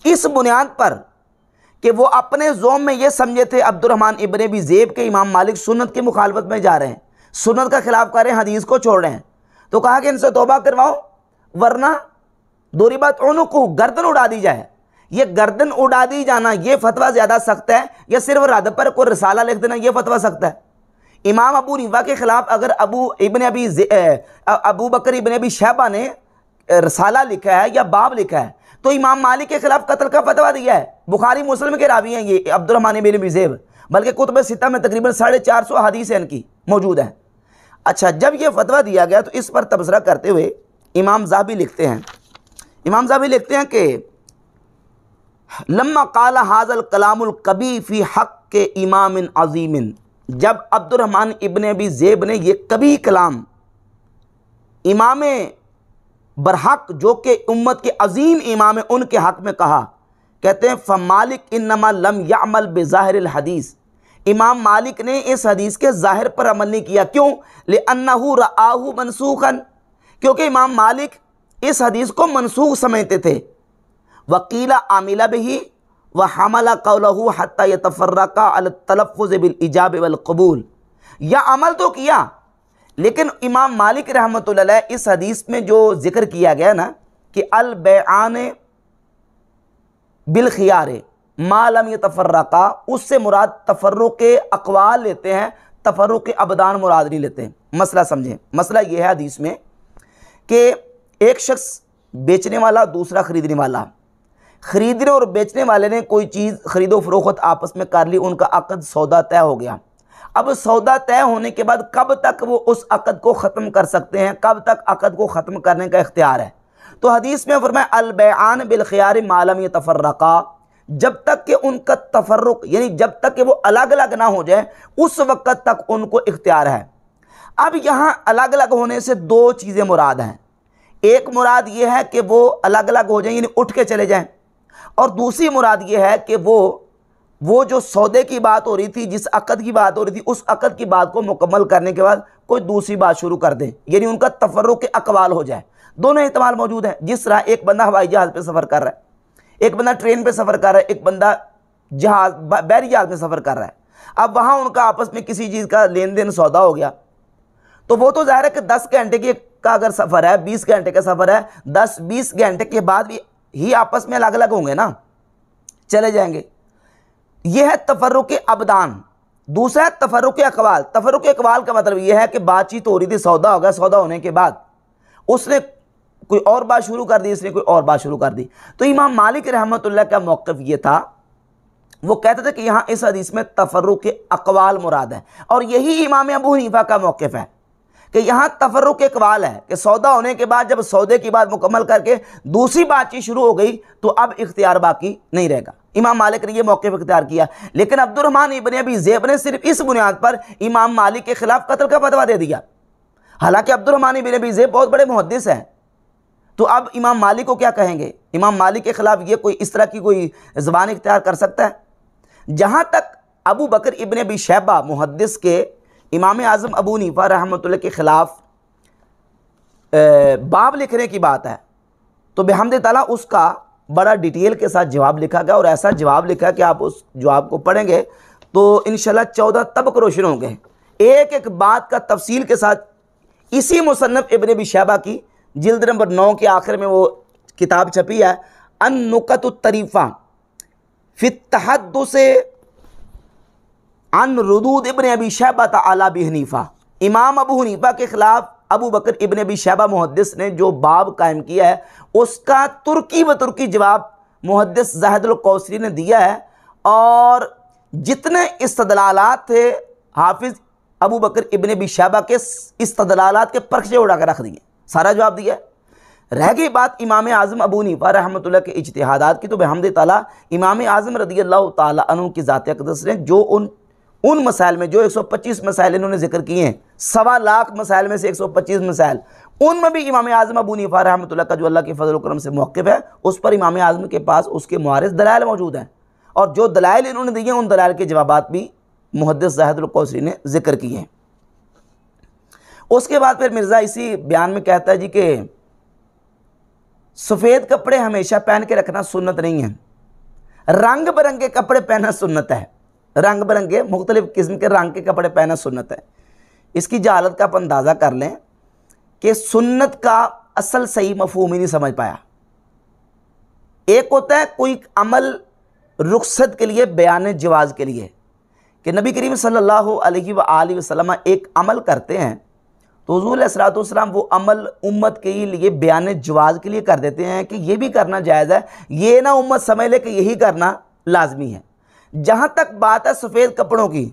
इस बुनियाद पर कि वो अपने ज़ोम में ये समझे थे अब्दुर्रहमान इब्न अबी ज़ैब के इमाम मालिक सुन्नत की मुखालफत में जा रहे हैं, सुन्नत का खिलाफ कर रहे हैं, हदीस को छोड़ रहे हैं। तो कहा कि इनसे तौबा करवाओ वरना दुरिबत उनुक़ु, गर्दन उड़ा दी जाए। ये गर्दन उड़ा दी जाना ये फतवा ज़्यादा सख्त है या सिर्फ रद पर कोई रिसाला लिख देना ये फतवा सख्त है? इमाम अबू हनीफा के ख़िलाफ़ अगर अबू बकर इब्न अबी शैबा ने रिसाला लिखा है या बाब लिखा है तो इमाम मालिक के ख़िलाफ़ कत्ल का फतवा दिया है। बुखारी मुस्लिम के रावी हैं ये अब्दुर्रहमान इब्न अबी ज़ैब, बल्कि कुतुब सित्ता में तकरीबन 450 हदीस इनकी मौजूद हैं। अच्छा, जब ये फतवा दिया गया तो इस पर तबसरा करते हुए इमाम ज़ाहबी लिखते हैं कि लम्मा काला हाज़ल कलामुल कबी फ़ी हक़ के इमामिन अज़ीमिन, जब अब्दुर्रहमान इब्न अबी ज़ैब ने ये कभी कलाम इमाम बरहक जो कि उम्मत के अजीम इमाम उनके हक़ में कहा, कहते हैं फ़मालिक इन्नमा लम यअमल बिज़ाहिरिल हदीस, इमाम मालिक ने इस हदीस के ज़ाहिर पर अमल नहीं किया। क्यों? लिअन्नहु रआहु मनसूखन, क्योंकि इमाम मालिक इस हदीस को मनसूख समझते थे। वकीला आमिला बिही व हमला कौलहु हत्ता यतफर्रका अल तलफ़्फ़ुज़ बिल इजाब वल क़बूल, या अमल तो किया लेकिन इमाम मालिक रहमतुल्लाह अलैह इस हदीस में जो जिक्र किया गया ना कि अल बैआन बिल खियार मा लम यतफर्रका, उससे मुराद तफर्रुक़ अक़वाल लेते हैं, तफर्रुक़ अबदान मुराद नहीं लेते हैं। मसला समझें, मसला ये है हदीस में कि एक शख्स बेचने वाला दूसरा ख़रीदने वाला, ख़रीदने और बेचने वाले ने कोई चीज़ ख़रीदो फ़रोख्त आपस में कर ली, उनका अक़द सौदा तय हो गया। अब सौदा तय होने के बाद कब तक वो उस अक़द को ख़त्म कर सकते हैं, कब तक अक़द को ख़त्म करने का इख्तियार है? तो हदीस में फरमाया अल बैआन बिल खियार मा लम यतफर्रका, जब तक कि उनका तफर्रुक यानी जब तक कि वो अलग अलग ना हो जाए उस वक़्त तक उनको इख्तियार है। अब यहाँ अलग अलग होने से दो चीज़ें मुराद हैं। एक मुराद ये है कि वो अलग अलग हो जाएं यानी उठ के चले जाएं, और दूसरी मुराद ये है कि वो जो सौदे की बात हो रही थी, जिस अक़द की बात हो रही थी, उस अक़द की बात को मुकम्मल करने के बाद कोई दूसरी बात शुरू कर दें, यानी उनका तफर्रुक़ अक़वाल हो जाए। दोनों एहतमाल मौजूद हैं। जिस तरह एक बंदा हवाई जहाज़ पे सफ़र कर रहा है, एक बंदा ट्रेन पे सफ़र कर रहा है, एक बंदा जहाज बहरी जहाज में सफ़र कर रहा है। अब वहाँ उनका आपस में किसी चीज़ का लेन देन सौदा हो गया, तो वो तो ज़ाहिर है कि 10 घंटे का अगर सफ़र है, 20 घंटे का सफ़र है, 10-20 घंटे के बाद भी ही आपस में अलग अलग होंगे ना, चले जाएंगे। यह है तफर्रुक़ अबदान। दूसरा है तफर्रुक़ अक़वाल। तफर्रुक़ अक़वाल का मतलब यह है कि बातचीत हो रही थी, सौदा हो गया, सौदा होने के बाद उसने कोई और बात शुरू कर दी, इसने कोई और बात शुरू कर दी। तो इमाम मालिक रहमतुल्लाह का मौक़िफ़ ये था, वो कहते थे कि यहाँ इस हदीस में तफर्रुक़ अक़वाल मुराद है, और यही इमाम अबू हनीफ़ा का मौक़िफ़ है कि यहाँ तफर्रुक़ अक़वाल है कि सौदा होने के बाद जब सौदे की बात मुकम्मल करके दूसरी बातचीत शुरू हो गई तो अब इख्तियार बाकी नहीं रहेगा। इमाम मालिक ने यह मौक़िफ़ इख्तियार किया, लेकिन अब्दुर्रहमान इब्न अबी ज़ैब ने सिर्फ इस बुनियाद पर इमाम मालिक के खिलाफ कत्ल का फतवा दे दिया। हालांकि अब्दुर्रहमान इब्न अबी ज़ैब बहुत बड़े मुहद्दिस हैं, तो अब इमाम मालिक को क्या कहेंगे? इमाम मालिक के खिलाफ ये कोई इस तरह की कोई ज़बान इख्तियार कर सकता है? जहाँ तक अबू बकर इब्न अबी शैबा मुहद्दिस के इमाम आज़म अबू हनीफ़ा रहमतुल्लाह के ख़िलाफ़ बाब लिखने की बात है, तो बिहम्द ताला उसका बड़ा डिटेल के साथ जवाब लिखा गया, और ऐसा जवाब लिखा कि आप उस जवाब को पढ़ेंगे तो इंशाल्लाह 14 तबक रोशन होंगे, एक एक बात का तफसील के साथ। इसी मुसन्नफ़ इब्न अबी शैबा की जिल्द नंबर 9 के आखिर में वो किताब छपी है, अन-नुक़तुत तरीफ़ा फ़ी तहद्दुस अन रुदूद इब्न अबी शैबा अला अबी हनीफ़ा। इमाम अबू हनीफ़ा के ख़िलाफ़ अबू बकर इब्न अबी शैबा मुहद्दिस ने जो बाब कायम किया है, उसका तुर्की व तुर्की जवाब मुहद्दिस ज़ाहिदुल कौसरी ने दिया है, और जितने इस्तदलालात थे हाफिज़ अबू बकर इब्न अबी शैबा के इस्तदलालात के परखचे उड़ा कर रख दिए, सारा जवाब दिया। रह गई बात इमाम आज़म अबू हनीफ़ा रहमतुल्लाह के इज्तिहादात की, तो बिहम्द ताला इमाम आज़म रज़ियल्लाहु ताला अन्हु की ज़ात अक़दस ने जो उन मसाइल में जो 125 मसाइल इन्होंने जिक्र किए हैं, 1.25 लाख मसाइल में से 125 मसाइल, उनमें भी इमाम आज़म अबू हनीफ़ा रहमतुल्लाह का जो अल्लाह के फजल करम से मौक़िफ़ है, उस पर इमाम आज़म के पास उसके मुआरिज़ दलाइल मौजूद हैं, और जो दलाइल इन्होंने दिए उन दलाइल के जवाबात भी मुहद्दिस ज़ाहिदुल कौसरी ने जिक्र किए हैं। उसके बाद फिर मिर्ज़ा इसी बयान में कहता है जी कि सफ़ेद कपड़े हमेशा पहन के रखना सुन्नत नहीं है, रंग बिरंगे कपड़े पहनना सुन्नत है। रंग बिरंगे मुख्तलिफ़ किस्म के रंग के कपड़े पहनना सुन्नत है। इसकी जहालत का आप अंदाज़ा कर लें कि सुन्नत का असल सही मफ़हूम ही नहीं समझ पाया। एक होता है कोई अमल रुखसत के लिए, बयान जवाज़ के लिए, कि नबी करीम सल्लल्लाहु अलैहि वसल्लम एक अमल करते हैं तो हुज़ूर अलैहिस्सलातु वस्सलाम वो अमल उम्मत के लिए बयान जवाज़ के लिए कर देते हैं कि ये भी करना जायज़ है, ये ना उम्मत समझ ले कि यही करना लाजमी है। जहाँ तक बात है सफ़ेद कपड़ों की,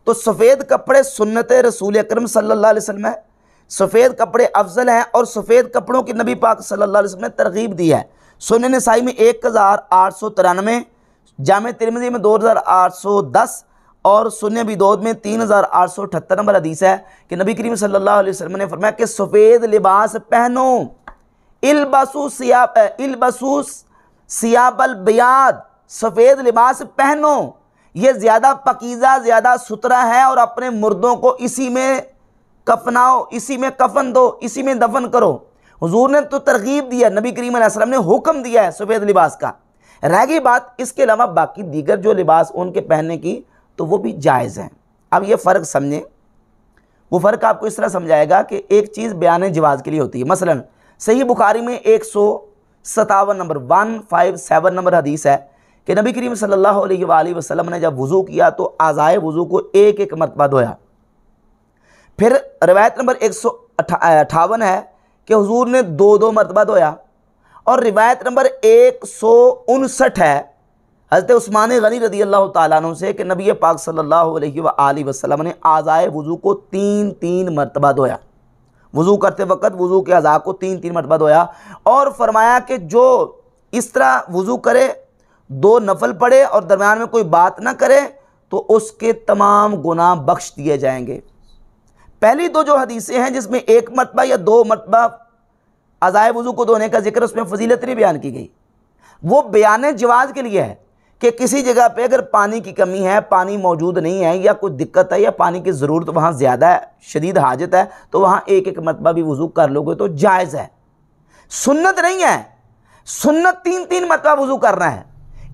तो सफ़ेद कपड़े सुन्नत रसूल अकरम सल्लल्लाहु अलैहि वसल्लम है, सफ़ेद कपड़े अफजल हैं, और सफ़ेद कपड़ों की नबी पाक सल्लल्लाहु अलैहि वसल्लम ने तरगीब दी है। सुनन नसाई में 1893, जामे तिरमिज़ी में 2810 और सुन्ने अबी दाऊद में 3878 नंबर हदीस है कि नबी करीम सल्लल्लाहु अलैहि वसल्लम ने फरमाया कि सफ़ेद लिबास पहनो, इल्बसू सियाबल बयाद, सफ़ेद लिबास पहनो, ये ज़्यादा पकीज़ा, ज़्यादा सुथरा है, और अपने मुर्दों को इसी में कफनाओ, इसी में कफन दो, इसी में दफन करो। हुजूर ने तो तरगीब दिया, नबी करीम अलैहि सल्लम ने हुक्म दिया है सफ़ेद लिबास का। रह गई बात इसके अलावा बाकी दीगर जो लिबास उनके पहनने की, तो वो भी जायज़ हैं। अब ये फ़र्क समझें, वो फ़र्क आपको इस तरह समझाएगा कि एक चीज़ बयान जवाज़ के लिए होती है। मसलन सही बुखारी में 157 नंबर 157 नंबर हदीस है कि नबी करीम सल्लल्लाहु अलैहि वसल्लम ने जब वज़ू किया तो आज़ाए वज़ू को एक एक मरतबा धोया। फिर रिवायत नंबर 158 है कि हुजूर ने 2-2 मरतबा धोया, और रिवायत नंबर 159 है हज़रत उस्मान गनी रज़ियल्लाहु ताला अन्हु से कि नबी पाक सल्लल्लाहु अलैहि वसल्लम ने आज़ाए वज़ू को 3-3 मरतबा धोया। वज़ू करते वक्त वज़ू के अज़ा को 3-3 मरतबा धोया, और फरमाया कि जो इस तरह वज़ू करे, 2 नफल पढ़े और दरमियान में कोई बात ना करे, तो उसके तमाम गुनाह बख्श दिए जाएंगे। पहली 2 जो हदीसें हैं जिसमें 1 मरतबा या 2 मरतबा अज़ाए वज़ू को धोने का जिक्र, उसमें फजीलत नहीं बयान की गई, वो बयान जवाज़ के लिए है कि किसी जगह पे अगर पानी की कमी है, पानी मौजूद नहीं है, या कोई दिक्कत है, या पानी की ज़रूरत वहाँ ज़्यादा है, शदीद हाजत है, तो वहाँ 1-1 मरतबा भी वज़ू कर लोगे तो जायज़ है, सुन्नत नहीं है। सुन्नत 3-3 मरतबा वुज़ू करना है।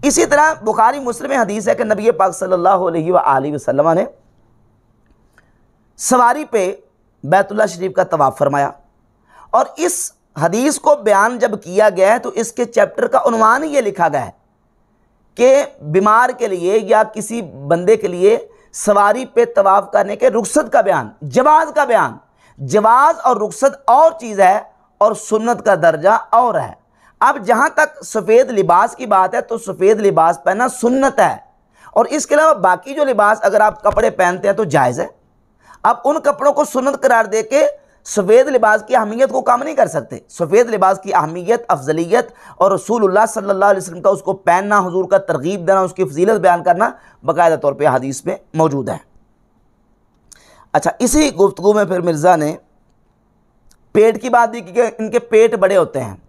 इसी तरह बुखारी मुस्लिम में हदीस है कि नबी पाक सल्लल्लाहु अलैहि वसल्लम ने सवारी पे बैतुल्लाह शरीफ का तवाफ़ फरमाया, और इस हदीस को बयान जब किया गया है तो इसके चैप्टर का उन्वान ये लिखा गया है कि बीमार के लिए या किसी बंदे के लिए सवारी पे तवाफ़ करने के रुख्सत का बयान, जवाज़ का बयान। जवाज़ और रुख्सत और चीज़ है और सुन्नत का दर्जा और है। अब जहाँ तक सफ़ेद लिबास की बात है तो सफ़ेद लिबास पहनना सुन्नत है, और इसके अलावा बाकी जो लिबास अगर आप कपड़े पहनते हैं तो जायज़ है। अब उन कपड़ों को सुन्नत करार दे के सफ़ेद लिबास की अहमियत को कम नहीं कर सकते। सफ़ेद लिबास की अहमियत, अफजलियत और रसूलुल्लाह सल्लल्लाहु अलैहि वसल्लम का उसको पहनना, हुजूर का तरगीब देना, उसकी फजीलत बयान करना बाकायदा तौर पे हदीस में मौजूद है। अच्छा, इसी गुफ्तगू में फिर मिर्ज़ा ने पेट की बात भी की कि इनके पेट बड़े होते हैं।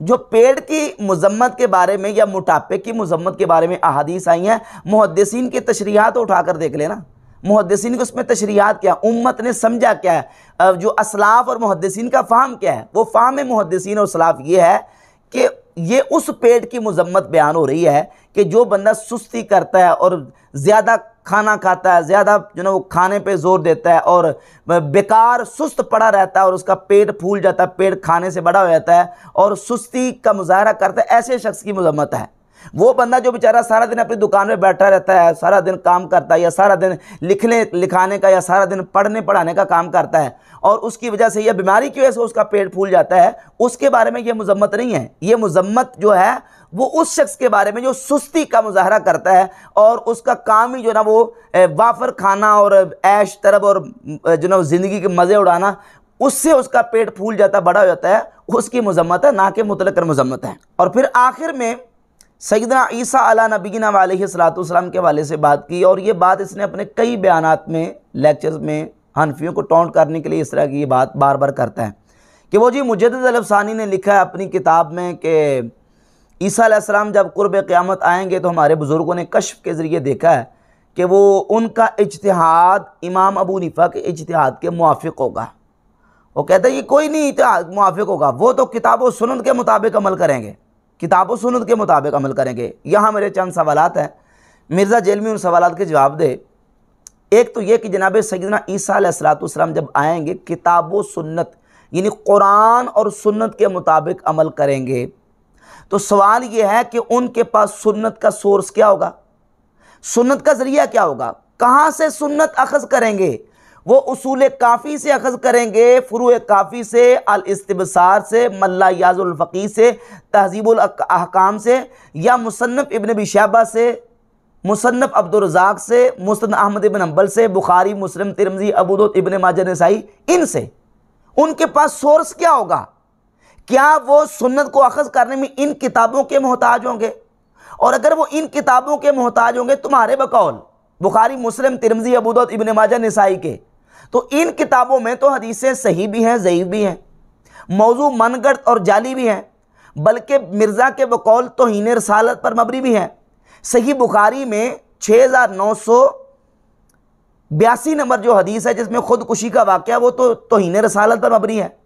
जो पेट की मजम्मत के बारे में या मोटापे की मजम्मत के बारे में अहादीस आई हैं, मुहद्दिसीन की तशरीहात उठाकर देख लेना। मुहद्दिसीन को उसमें तशरीहात क्या, उम्मत ने समझा क्या है, जो असलाफ और मुहद्दिसीन का फ़ाहम क्या है। वो फ़ाहम मुहद्दिसीन और असलाफ ये है कि ये उस पेट की मजम्मत बयान हो रही है कि जो बंदा सुस्ती करता है और ज़्यादा खाना खाता है, ज़्यादा जो ना वो खाने पे ज़ोर देता है और बेकार सुस्त पड़ा रहता है और उसका पेट फूल जाता है, पेट खाने से बड़ा हो जाता है और सुस्ती का मुजाहरा करता है, ऐसे शख्स की मजम्मत है। वो बंदा जो बेचारा सारा दिन अपनी दुकान में बैठा रहता है, सारा दिन काम करता है, या सारा दिन लिखने लिखाने का या सारा दिन पढ़ने पढ़ाने का काम करता है और उसकी वजह से या बीमारी की वजह से उसका पेट फूल जाता है, उसके बारे में ये मजम्मत नहीं है। ये मजम्मत जो है वो उस शख्स के बारे में जो सुस्ती का मुजाहरा करता है और उसका काम ही जो ना वो वाफर खाना और ऐश तरब और जो ना ज़िंदगी के मज़े उड़ाना, उससे उसका पेट फूल जाता, बड़ा हो जाता है, उसकी मजम्मत है, ना कि मुतलक़ मजम्मत है। और फिर आखिर में सैयदना ईसा अला नबीना अलैहिस्सलाम के हवाले से बात की, और ये बात इसने अपने कई बयानात में, लेक्चर्स में हनफियों को टॉन्ट करने के लिए इस तरह की ये बात बार बार करता है कि वो जी मुजद्दिद अल-अफ़सानी ने लिखा है अपनी किताब में कि ईसा अलैहिस्सलाम जब कुर्ब क़यामत आएंगे तो हमारे बुज़ुर्गों ने कश्फ के ज़रिए देखा है कि वो उनका इज्तिहाद इमाम अबू हनीफा के इज्तिहाद के मुआफ़िक़ होगा। वो कहता है ये कोई नहीं इज्तिहाद मुआफ़िक़ होगा, वो तो किताब व सुन्नत के मुताबिक अमल करेंगे, किताब व सुन्नत के मुताबिक अमल करेंगे। यहाँ मेरे चंद सवालात हैं, मिर्ज़ा जेलमी उन सवालात के जवाब दे। एक तो ये कि जनाब सैयदना ईसा अलैहिस्सलाम जब आएंगे किताब व सुन्नत यानी कुरान और सुन्नत के मुताबिक अमल करेंगे, तो सवाल ये है कि उनके पास सुन्नत का सोर्स क्या होगा, सुन्नत का ज़रिया क्या होगा, कहाँ से सुन्नत अखज़ करेंगे। वो उसूल काफ़ी से अखज़ करेंगे, फ़ुरूए काफ़ी से, अल इस्तिबसार से, मल्ला याज़ुल फ़क़ीह से, तहज़ीबुल अहकाम से, या मुसन्नफ़ इब्न अबी शैबा से, मुसन्नफ़ अब्दुर रज़्ज़ाक़ से, मुस्नद अहमद इब्न हंबल से, बुखारी, मुस्लिम, तिरमिज़ी, अबू दाऊद, इब्न माजा, नसाई, इनसे उनके पास सोर्स क्या होगा। क्या वो सुन्नत को अखज़ करने में इन किताबों के मोहताज होंगे, और अगर वो इन किताबों के मोहताज होंगे तुम्हारे बकौल बुखारी, मुस्लिम, तिरमिज़ी, अबू दाऊद, इब्न माजा, नसाई के, तो इन किताबों में तो हदीसें सही भी हैं, ज़ईफ़ भी हैं, मौजू मनगढ़ और जाली भी हैं, बल्कि मिर्ज़ा के बकौल तौहीन रसालत पर मबनी भी हैं। सही बुखारी में 6982 नंबर जो हदीस है जिसमें ख़ुदकुशी का वाक़या, वो तो तौहीन रसालत पर मबनी है।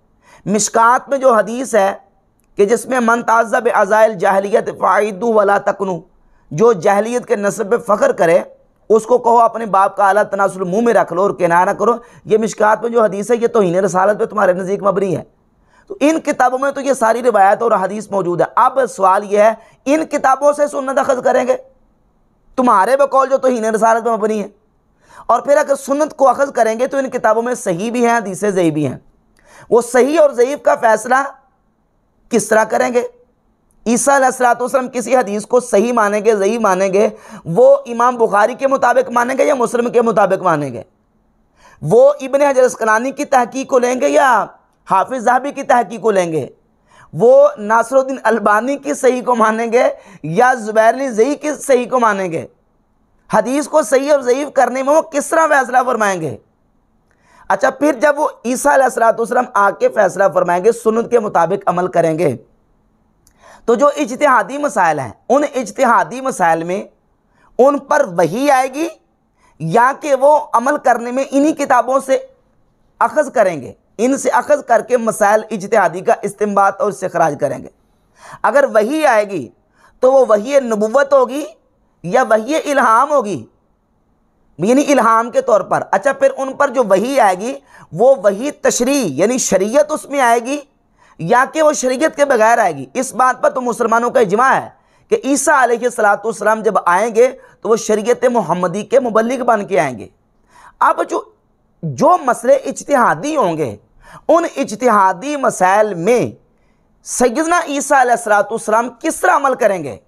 मिशकात में जो हदीस है कि जिसमें मन ताज़्ज़ब अज़ाइल जाहलियत फ़ाइदू वला तकनू, जो जाहलियत के नस्ब पे फ़ख्र करे उसको कहो अपने बाप का आला तनासुल मुँह में रख लो और किनारा ना करो। ये मिशकात में जो हदीस है ये तौहीन रसालत पे तुम्हारे नज़दीक मबनी है। तो इन किताबों में तो ये सारी रिवायत और हदीस मौजूद है। अब सवाल ये है इन किताबों से सुन्नत अखज़ करेंगे तुम्हारे बकौल जो तौहीन रसालत पे मबनी है, और फिर अगर सुन्नत को अखज़ करेंगे तो इन किताबों में सही भी हैं, हदीसें ज़ईफ़ भी हैं। वो सही और ज़ईफ़ का फ़ैसला किस तरह करेंगे। ईसा अलैहिस्सलाम किसी हदीस को सही मानेंगे, ज़ईफ़ मानेंगे, वो इमाम बुखारी के मुताबिक मानेंगे या मुस्लिम के मुताबिक मानेंगे, वो इब्न हजर अस्क़लानी की तहक़ीक़ को लेंगे या हाफिज़ ज़हबी की तहक़ीक़ को लेंगे, वो नासिरुद्दीन अलबानी की सही को मानेंगे या ज़ुबैरली ज़ई की सही को मानेंगे। हदीस को सही और ज़ईफ़ करने में वो किस तरह फ़ैसला फरमाएंगे। अच्छा, फिर जब वो ईसा अलैहिस्सलाम आके फ़ैसला फरमाएंगे, सुन्नत के मुताबिक अमल करेंगे, तो जो इज्तिहादी मसाइल हैं उन इज्तिहादी मसाइल में उन पर वही आएगी या कि वो अमल करने में इन्हीं किताबों से अखज़ करेंगे, इनसे अखज़ करके मसाइल इज्तिहादी का इस्तिंबात और इस्तिखराज करेंगे। अगर वही आएगी तो वो वही नबुव्वत होगी या वही इल्हाम होगी, यानी इल्हाम के तौर पर। अच्छा, फिर उन पर जो वही आएगी वो वही तशरी यानी शरीयत उसमें आएगी या कि वो शरीयत के बगैर आएगी। इस बात पर तो मुसलमानों का इजमा है कि ईसा अलैहिस्सलाम जब आएंगे तो वो शरीयत मुहम्मदी के मुबल्लिग बन के आएंगे। अब जो मसले इज्तिहादी होंगे उन इज्तिहादी मसाइल में सैयदना ईसा अलैहिस्सलाम किस तरह अमल करेंगे?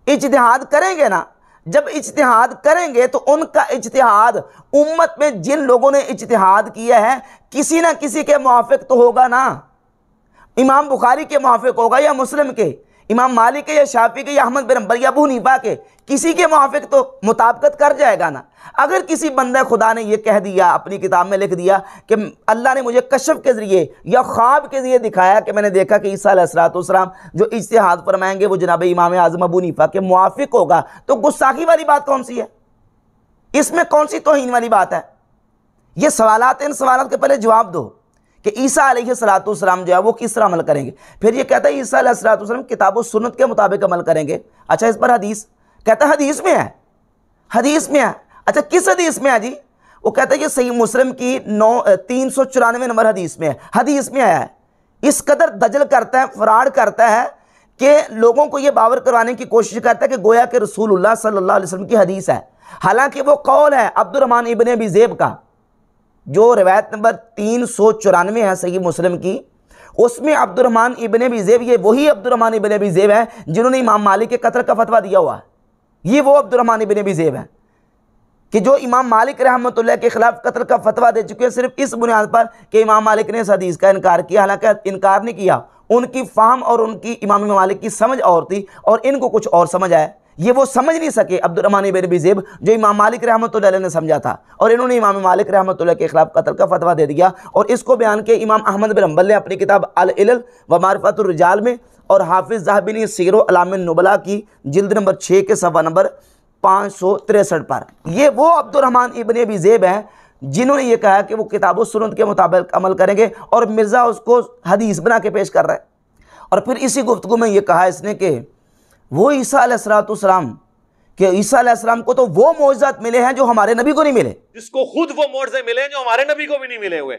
इज्तिहाद करेंगे ना। जब इज्तिहाद करेंगे तो उनका इज्तिहाद उम्मत में जिन लोगों ने इज्तिहाद किया है किसी ना किसी के मुआफिक तो होगा ना। इमाम बुखारी के मुआफिक होगा या मुस्लिम के, इमाम मालिक के या शाफी के या अहमद बिन हंबल या अबू हनीफा के, किसी के मुआफिक तो मुताबिकत कर जाएगा ना। अगर किसी बंदा खुदा ने यह कह दिया, अपनी किताब में लिख दिया कि अल्लाह ने मुझे कशफ के ज़रिए या ख्वाब के ज़रिए दिखाया कि मैंने देखा कि ईसा अलैहिस्सलाम जो इज्तिहाद फरमाएंगे वो जनाब इमाम आज़म अबू हनीफा के मुआफिक होगा, तो गुस्ताखी वाली बात कौन सी है? इसमें कौन सी तौहीन वाली बात है? ये सवालात, इन सवालात के पहले जवाब दो कि ईसा अलैहिस्सलाम जो है वो किस तरह अमल करेंगे। फिर ये कहता है ईसा अलैहिस्सलाम किताब और सुन्नत के मुताबिक अमल करेंगे। अच्छा, इस पर हदीस, कहता है हदीस में है, हदीस में है। अच्छा, किस हदीस में है जी? वो कहता है कि सही मुस्लिम की 394 नंबर हदीस में है, हदीस में आया है। इस कदर दजल करता है, फराड करता है कि लोगों को ये बावर करवाने की कोशिश करता है कि गोया कि रसूलुल्लाह सल्लल्लाहु अलैहि वसल्लम की हदीस है। हालांकि वो कौल है अब्दुर्रहमान इब्न अबी ज़ैब का, जो रिवायत नंबर 394 है सही मुस्लिम की। उसमें अब्दुर्रहमान इब्न अबी ज़ैब, ये वही अब्दुर्रहमान इब्न अबी ज़ैब है जिन्होंने इमाम मालिक के कत्ल का फतवा दिया हुआ है। ये वो अब्दुर्रहमान इब्न अबी ज़ैब है कि जो इमाम मालिक रहमतुल्लाह के खिलाफ कत्ल का फतवा दे चुके हैं, सिर्फ इस बुनियाद पर कि इमाम मालिक ने इस हदीस का इनकार किया। हालांकि इनकार नहीं किया, उनकी फाहम और उनकी इमाम मालिक की समझ और थी और इनको कुछ और समझ आया। ये वो समझ नहीं सके अब्दुर्रहमान इब्न अबी ज़ैब जो इमाम मालिक रहमतुल्लाह अलैह ने समझा था, और इन्होंने इमाम मालिक रहमतुल्लाह के खिलाफ कत्ल का फतवा दे दिया। और इसको बयान के इमाम अहमद बिन हंबल ने अपनी किताब अल इल्ल व मारिफतुर रिजाल में, और हाफिज़ ज़हबी ने सीर अलामिन नुबला की जिल्द नंबर 6 के सफ़ा नंबर 563 पर, ये वो अब्दुर्रहमान इब्न अबी ज़ैब है जिन्होंने ये कहा कि वो किताब और सुन्नत के मुताबिक अमल करेंगे, और मिर्ज़ा उसको हदीस बना के पेश कर रहा है। और फिर इसी गुफ्तगू में ये कहा इसने कि वो ईसा अलैहिस्सलाम कि ईसा अलैहिस्सलाम को तो वो मौजज़ात मिले हैं जो हमारे नबी को नहीं मिले, जिसको खुद वो मौजज़े मिले हैं जो हमारे नबी को भी नहीं मिले हुए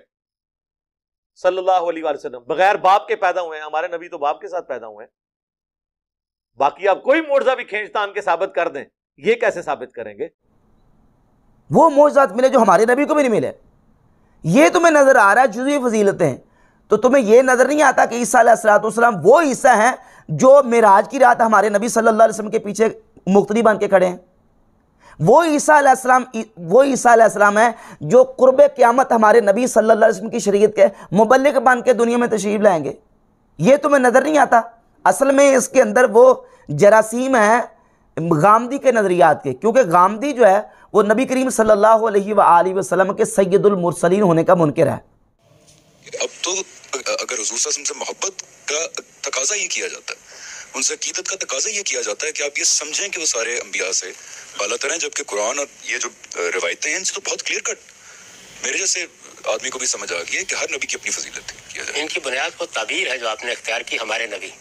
सल्लल्लाहु अलैहि वसल्लम। बगैर बाप के पैदा हुए हैं, हमारे नबी तो बाप के साथ पैदा हुए हैं। बाकी आप कोई मौजज़ा भी खींच तान के साबित कर दें, ये कैसे साबित करेंगे? वो मौजज़ात मिले जो हमारे नबी को भी नहीं मिले। ये तुम्हें नजर आ रहा है जुज़वी फजीलतें, तो तुम्हें यह नजर नहीं आता कि ईसा अलैहिस्सलाम वो ईसा हैं जो मेराज की रात हमारे नबी सल्लल्लाहु अलैहि वसल्लम के पीछे मुक्तदी बन के खड़े हैं। वो ईसा अलैहिस्सलाम है जो कुर्ब क़यामत हमारे नबी सल्लल्लाहु अलैहि वसल्लम की शरीयत के मुबल्लिग बन के दुनिया में तशरीफ लाएंगे। ये तुम्हें नजर नहीं आता। असल में इसके अंदर वो जरासीम है गामदी के नज़रियात के, क्योंकि गामदी जो है वो नबी करीम सल्लल्लाहु अलैहि वसल्लम के सैयदुल मुरसलीन होने का मुनकिर है। अब तो अगर हुजूर सल्लल्लाहु अलैहि वसल्लम से मोहब्बत का तकाजा ये किया जाता है, उनसे अकीदत का तकाजा ये किया जाता है कि आप ये समझें कि वो सारे अंबिया से बालातर हैं, जबकि कुरान और ये जो रिवायतें हैं इनसे तो बहुत क्लियर कट मेरे जैसे आदमी को भी समझ आ गई है कि हर नबी की अपनी फजीलत किया जाए। इनकी बुनियाद को ताबीर है जो आपने इख्तियार की हमारे नबी।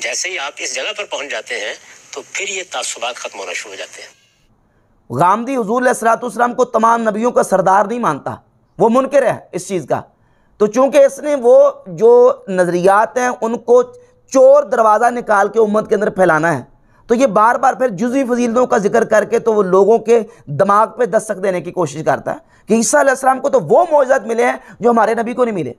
जैसे ही आप इस जगह पर पहुंच जाते हैं तो फिर ये तासुबात खत्म होना शुरू हो जाते हैं। गामदी हुजूर अलैहिस्सलाम को तमाम नबियों का सरदार नहीं मानता, वो मुनकिर है इस चीज़ का। तो चूंकि इसने वो जो नज़रियात हैं उनको चोर दरवाज़ा निकाल के उम्मत के अंदर फैलाना है, तो ये बार बार फिर जुज़वी फजीलतों का जिक्र करके तो वो लोगों के दिमाग पे दस्तक देने की कोशिश करता है कि ईसा अलैहिस्सलाम को तो वो मौजज़ात मिले हैं जो हमारे नबी को नहीं मिले।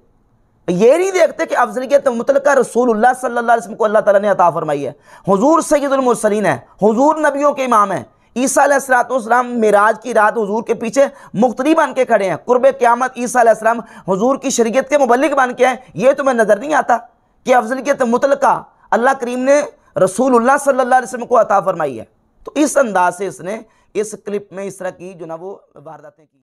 ये नहीं देखते कि अफज़लियत मुतलका रसूलुल्लाह सल्लल्लाहु अलैहि वसल्लम को अल्लाह ताला ने अता फरमाई है। हुजूर सैयदुल मुरसलीन है, हुजूर नबियों के इमाम हैं। ईसा अलैहिस्सलाम मिराज की रात हुजूर के पीछे मुक्तदी बन के खड़े हैं। कुर्ब क़यामत ईसा अलैहिस्सलाम हुजूर की शरीयत के मुबल्लिग बन के हैं। ये तुम्हें नज़र नहीं आता कि अफज़लियत मुतलका अल्लाह करीम ने रसूलुल्लाह सल्लल्लाहु अलैहि वसल्लम को अता फरमाई है। तो इस अंदाज से इसने इस क्लिप में इस तरह की जो ना वो वारदातें की।